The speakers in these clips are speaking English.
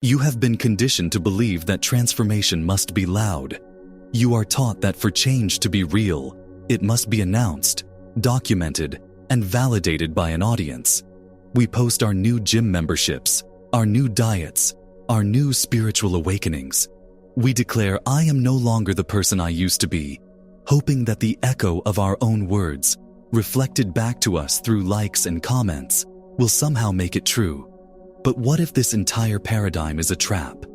You have been conditioned to believe that transformation must be loud. You are taught that for change to be real, it must be announced, documented, and validated by an audience. We post our new gym memberships, our new diets, our new spiritual awakenings. We declare, "I am no longer the person I used to be," hoping that the echo of our own words, reflected back to us through likes and comments, will somehow make it true. But what if this entire paradigm is a trap?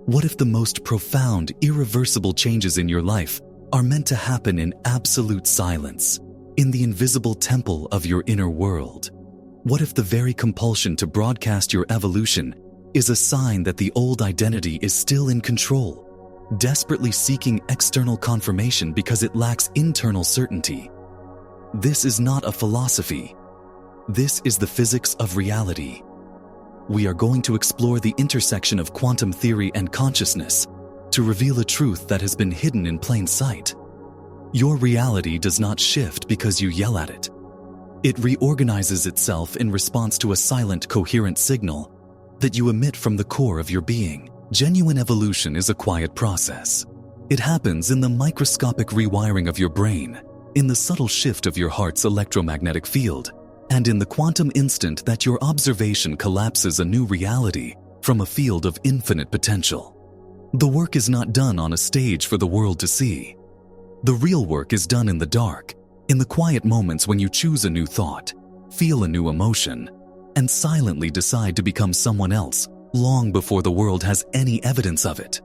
What if the most profound, irreversible changes in your life are meant to happen in absolute silence, in the invisible temple of your inner world? What if the very compulsion to broadcast your evolution is a sign that the old identity is still in control, desperately seeking external confirmation because it lacks internal certainty? This is not a philosophy. This is the physics of reality. We are going to explore the intersection of quantum theory and consciousness to reveal a truth that has been hidden in plain sight. Your reality does not shift because you yell at it. It reorganizes itself in response to a silent, coherent signal that you emit from the core of your being. Genuine evolution is a quiet process. It happens in the microscopic rewiring of your brain, in the subtle shift of your heart's electromagnetic field, and in the quantum instant that your observation collapses a new reality from a field of infinite potential. The work is not done on a stage for the world to see. The real work is done in the dark, in the quiet moments when you choose a new thought, feel a new emotion, and silently decide to become someone else long before the world has any evidence of it.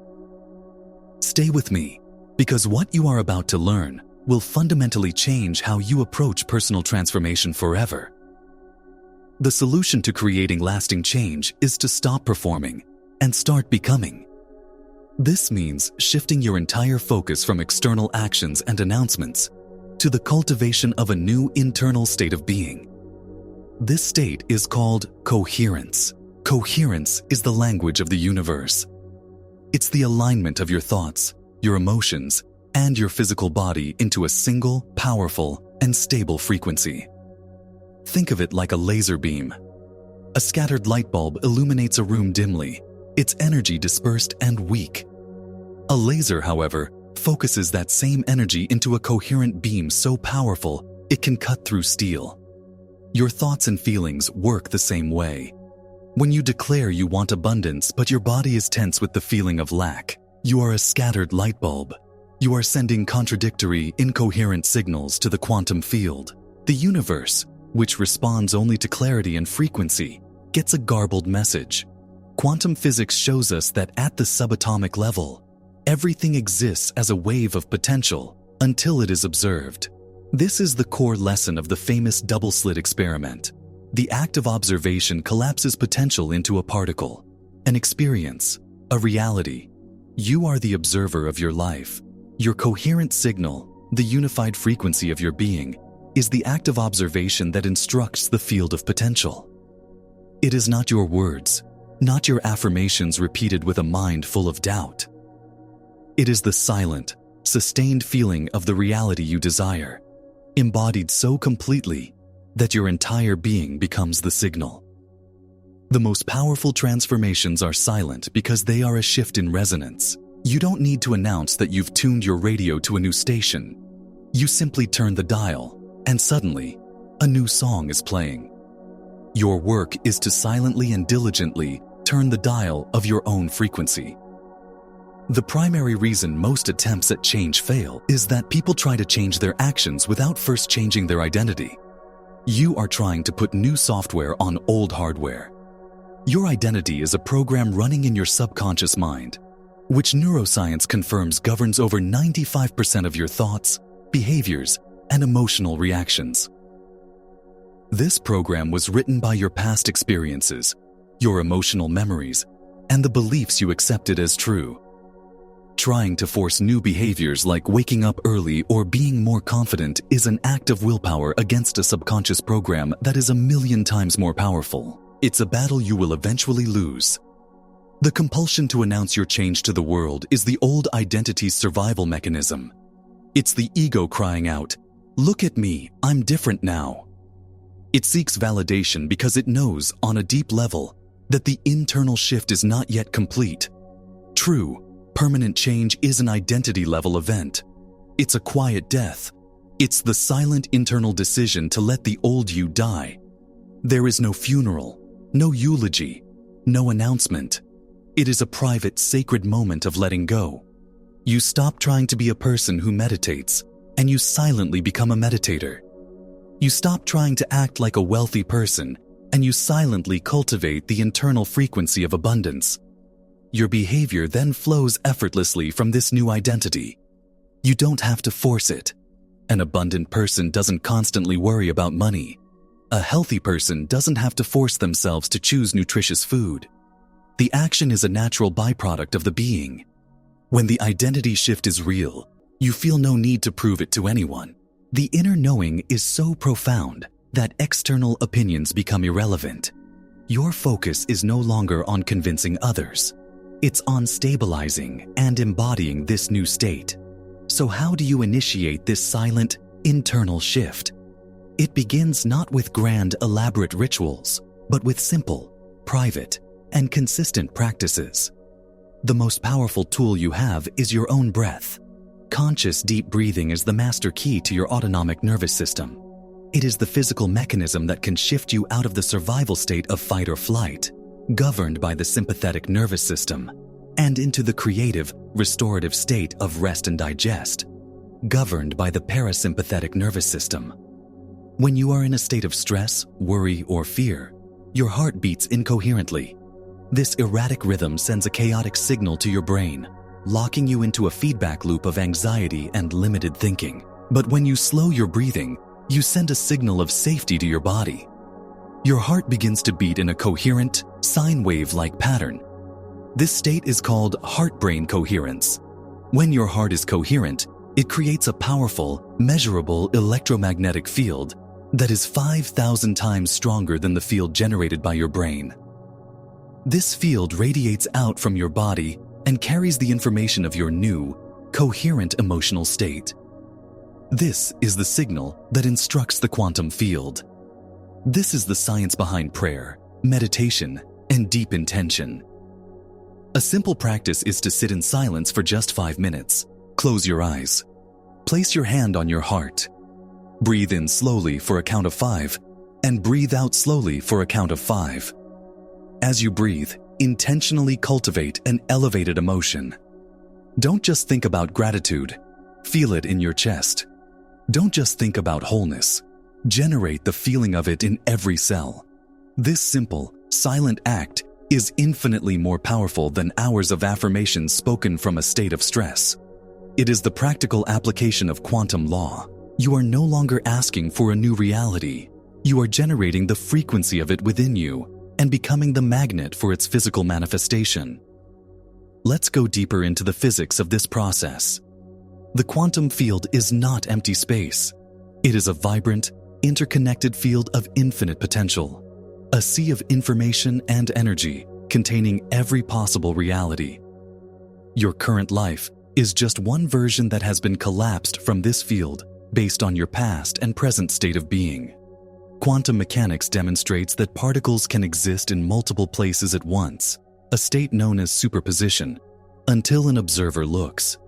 Stay with me, because what you are about to learn will fundamentally change how you approach personal transformation forever. The solution to creating lasting change is to stop performing and start becoming. This means shifting your entire focus from external actions and announcements to the cultivation of a new internal state of being. This state is called coherence. Coherence is the language of the universe. It's the alignment of your thoughts, your emotions, and your physical body into a single, powerful, and stable frequency. Think of it like a laser beam. A scattered light bulb illuminates a room dimly, its energy dispersed and weak. A laser, however, focuses that same energy into a coherent beam so powerful it can cut through steel. Your thoughts and feelings work the same way. When you declare you want abundance but your body is tense with the feeling of lack, you are a scattered light bulb. You are sending contradictory, incoherent signals to the quantum field. The universe, which responds only to clarity and frequency, gets a garbled message. Quantum physics shows us that at the subatomic level, everything exists as a wave of potential until it is observed. This is the core lesson of the famous double-slit experiment. The act of observation collapses potential into a particle, an experience, a reality. You are the observer of your life. Your coherent signal, the unified frequency of your being, is the act of observation that instructs the field of potential. It is not your words, not your affirmations repeated with a mind full of doubt. It is the silent, sustained feeling of the reality you desire, embodied so completely that your entire being becomes the signal. The most powerful transformations are silent because they are a shift in resonance. You don't need to announce that you've tuned your radio to a new station. You simply turn the dial, and suddenly, a new song is playing. Your work is to silently and diligently turn the dial of your own frequency. The primary reason most attempts at change fail is that people try to change their actions without first changing their identity. You are trying to put new software on old hardware. Your identity is a program running in your subconscious mind, which neuroscience confirms governs over 95% of your thoughts, behaviors, and emotional reactions. This program was written by your past experiences, your emotional memories, and the beliefs you accepted as true. Trying to force new behaviors like waking up early or being more confident is an act of willpower against a subconscious program that is 1,000,000 times more powerful. It's a battle you will eventually lose. The compulsion to announce your change to the world is the old identity's survival mechanism. It's the ego crying out, "Look at me, I'm different now." It seeks validation because it knows, on a deep level, that the internal shift is not yet complete. True, permanent change is an identity-level event. It's a quiet death. It's the silent internal decision to let the old you die. There is no funeral, no eulogy, no announcement. It is a private, sacred moment of letting go. You stop trying to be a person who meditates, and you silently become a meditator. You stop trying to act like a wealthy person, and you silently cultivate the internal frequency of abundance. Your behavior then flows effortlessly from this new identity. You don't have to force it. An abundant person doesn't constantly worry about money. A healthy person doesn't have to force themselves to choose nutritious food. The action is a natural byproduct of the being. When the identity shift is real, you feel no need to prove it to anyone. The inner knowing is so profound that external opinions become irrelevant. Your focus is no longer on convincing others. It's on stabilizing and embodying this new state. So how do you initiate this silent, internal shift? It begins not with grand, elaborate rituals, but with simple, private, and consistent practices. The most powerful tool you have is your own breath. Conscious deep breathing is the master key to your autonomic nervous system. It is the physical mechanism that can shift you out of the survival state of fight or flight, governed by the sympathetic nervous system, and into the creative, restorative state of rest and digest, governed by the parasympathetic nervous system. When you are in a state of stress, worry, or fear, your heart beats incoherently. This erratic rhythm sends a chaotic signal to your brain, locking you into a feedback loop of anxiety and limited thinking. But when you slow your breathing, you send a signal of safety to your body. Your heart begins to beat in a coherent, sine wave-like pattern. This state is called heart-brain coherence. When your heart is coherent, it creates a powerful, measurable electromagnetic field that is 5,000 times stronger than the field generated by your brain. This field radiates out from your body and carries the information of your new, coherent emotional state. This is the signal that instructs the quantum field. This is the science behind prayer, meditation, and deep intention. A simple practice is to sit in silence for just 5 minutes. Close your eyes. Place your hand on your heart. Breathe in slowly for a count of 5, and breathe out slowly for a count of 5. As you breathe, intentionally cultivate an elevated emotion. Don't just think about gratitude. Feel it in your chest. Don't just think about wholeness. Generate the feeling of it in every cell. This simple, silent act is infinitely more powerful than hours of affirmations spoken from a state of stress. It is the practical application of quantum law. You are no longer asking for a new reality. You are generating the frequency of it within you and becoming the magnet for its physical manifestation. Let's go deeper into the physics of this process. The quantum field is not empty space. It is a vibrant, interconnected field of infinite potential, a sea of information and energy containing every possible reality. Your current life is just one version that has been collapsed from this field based on your past and present state of being. Quantum mechanics demonstrates that particles can exist in multiple places at once, a state known as superposition, until an observer looks.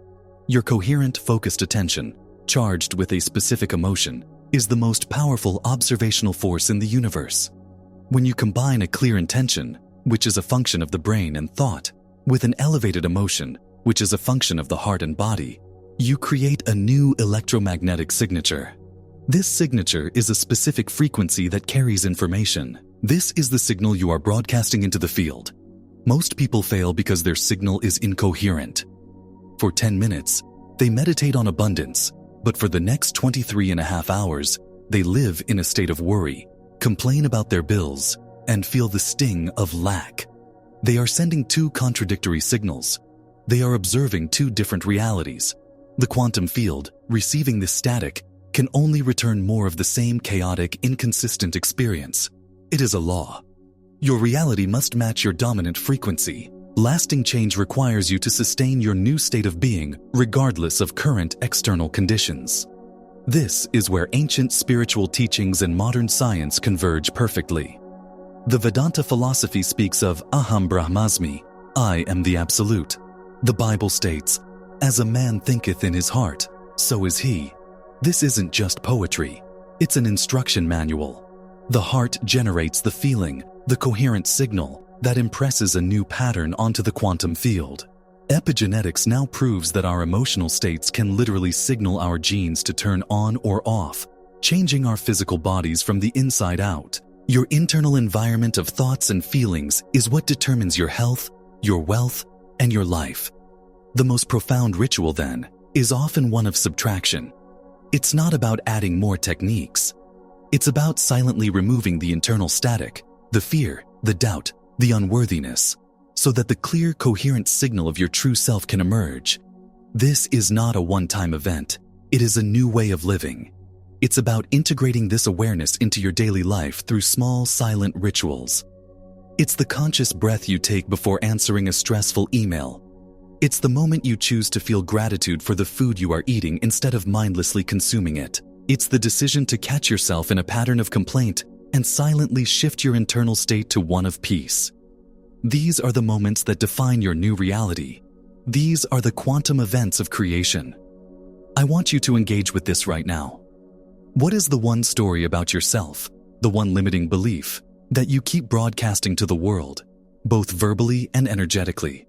Your coherent, focused attention, charged with a specific emotion, is the most powerful observational force in the universe. When you combine a clear intention, which is a function of the brain and thought, with an elevated emotion, which is a function of the heart and body, you create a new electromagnetic signature. This signature is a specific frequency that carries information. This is the signal you are broadcasting into the field. Most people fail because their signal is incoherent. For 10 minutes, they meditate on abundance, but for the next 23.5 hours, they live in a state of worry, complain about their bills, and feel the sting of lack. They are sending two contradictory signals. They are observing two different realities. The quantum field, receiving this static, can only return more of the same chaotic, inconsistent experience. It is a law. Your reality must match your dominant frequency. Lasting change requires you to sustain your new state of being regardless of current external conditions. This is where ancient spiritual teachings and modern science converge perfectly. The Vedanta philosophy speaks of Aham Brahmasmi, I am the Absolute. The Bible states, as a man thinketh in his heart, so is he. This isn't just poetry, it's an instruction manual. The heart generates the feeling, the coherent signal that impresses a new pattern onto the quantum field. Epigenetics now proves that our emotional states can literally signal our genes to turn on or off, changing our physical bodies from the inside out. Your internal environment of thoughts and feelings is what determines your health, your wealth, and your life. The most profound ritual, then, is often one of subtraction. It's not about adding more techniques. It's about silently removing the internal static, the fear, the doubt, the unworthiness, so that the clear, coherent signal of your true self can emerge. This is not a one-time event. It is a new way of living. It's about integrating this awareness into your daily life through small, silent rituals. It's the conscious breath you take before answering a stressful email. It's the moment you choose to feel gratitude for the food you are eating instead of mindlessly consuming it. It's the decision to catch yourself in a pattern of complaint and silently shift your internal state to one of peace. These are the moments that define your new reality. These are the quantum events of creation. I want you to engage with this right now. What is the one story about yourself, the one limiting belief, that you keep broadcasting to the world, both verbally and energetically?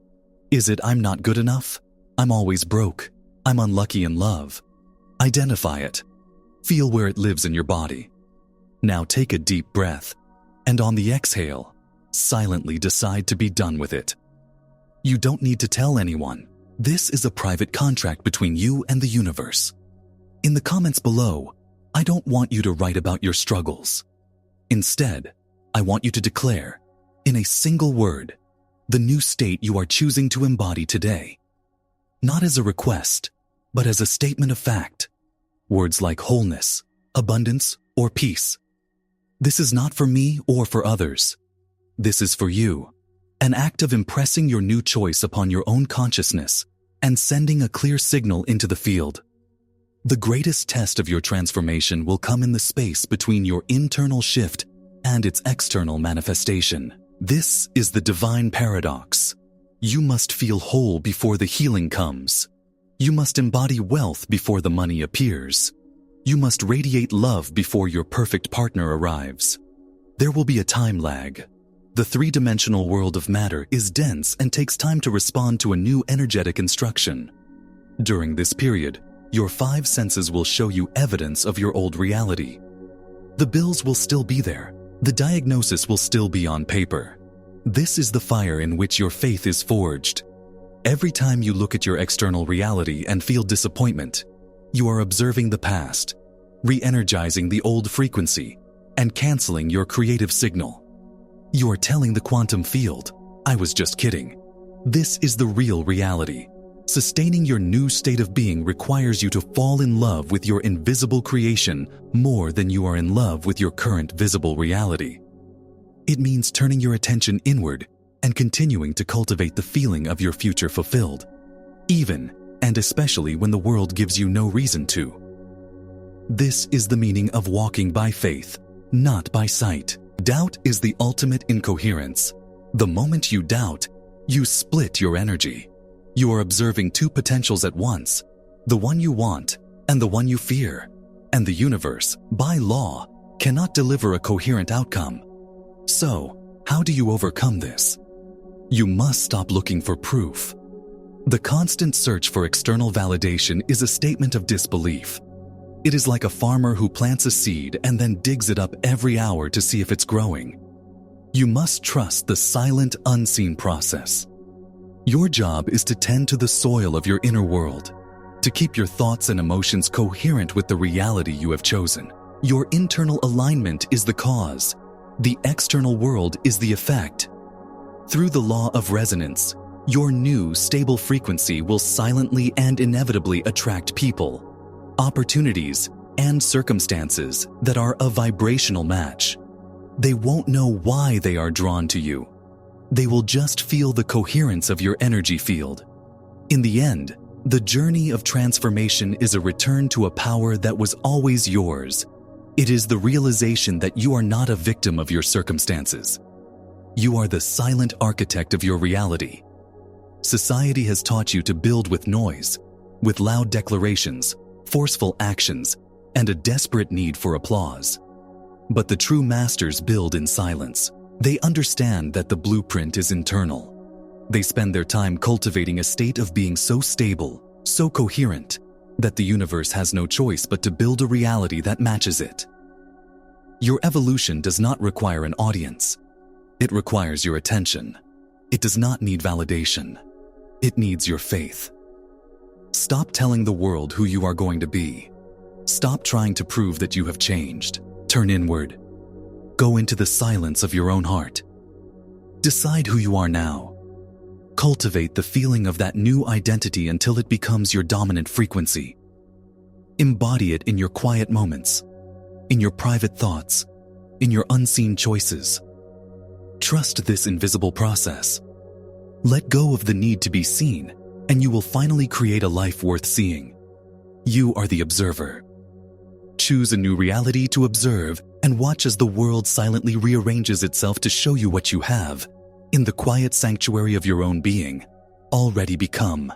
Is it I'm not good enough? I'm always broke. I'm unlucky in love. Identify it. Feel where it lives in your body. Now take a deep breath, and on the exhale, silently decide to be done with it. You don't need to tell anyone. This is a private contract between you and the universe. In the comments below, I don't want you to write about your struggles. Instead, I want you to declare, in a single word, the new state you are choosing to embody today. Not as a request, but as a statement of fact. Words like wholeness, abundance, or peace. This is not for me or for others. This is for you, an act of impressing your new choice upon your own consciousness and sending a clear signal into the field. The greatest test of your transformation will come in the space between your internal shift and its external manifestation. This is the divine paradox. You must feel whole before the healing comes. You must embody wealth before the money appears. You must radiate love before your perfect partner arrives. There will be a time lag. The three-dimensional world of matter is dense and takes time to respond to a new energetic instruction. During this period, your five senses will show you evidence of your old reality. The bills will still be there. The diagnosis will still be on paper. This is the fire in which your faith is forged. Every time you look at your external reality and feel disappointment, you are observing the past, re-energizing the old frequency, and canceling your creative signal. You are telling the quantum field, I was just kidding. This is the real reality. Sustaining your new state of being requires you to fall in love with your invisible creation more than you are in love with your current visible reality. It means turning your attention inward and continuing to cultivate the feeling of your future fulfilled, even and especially when the world gives you no reason to. This is the meaning of walking by faith, not by sight. Doubt is the ultimate incoherence. The moment you doubt, you split your energy. You are observing two potentials at once, the one you want and the one you fear. And the universe, by law, cannot deliver a coherent outcome. So, how do you overcome this? You must stop looking for proof. The constant search for external validation is a statement of disbelief. It is like a farmer who plants a seed and then digs it up every hour to see if it's growing. You must trust the silent, unseen process. Your job is to tend to the soil of your inner world, to keep your thoughts and emotions coherent with the reality you have chosen. Your internal alignment is the cause. The external world is the effect. Through the law of resonance, your new, stable frequency will silently and inevitably attract people, opportunities, and circumstances that are a vibrational match. They won't know why they are drawn to you. They will just feel the coherence of your energy field. In the end, the journey of transformation is a return to a power that was always yours. It is the realization that you are not a victim of your circumstances. You are the silent architect of your reality. Society has taught you to build with noise, with loud declarations, forceful actions, and a desperate need for applause. But the true masters build in silence. They understand that the blueprint is internal. They spend their time cultivating a state of being so stable, so coherent, that the universe has no choice but to build a reality that matches it. Your evolution does not require an audience. It requires your attention. It does not need validation. It needs your faith. Stop telling the world who you are going to be. Stop trying to prove that you have changed. Turn inward. Go into the silence of your own heart. Decide who you are now. Cultivate the feeling of that new identity until it becomes your dominant frequency. Embody it in your quiet moments, in your private thoughts, in your unseen choices. Trust this invisible process. Let go of the need to be seen, and you will finally create a life worth seeing. You are the observer. Choose a new reality to observe and watch as the world silently rearranges itself to show you what you have, in the quiet sanctuary of your own being, already become.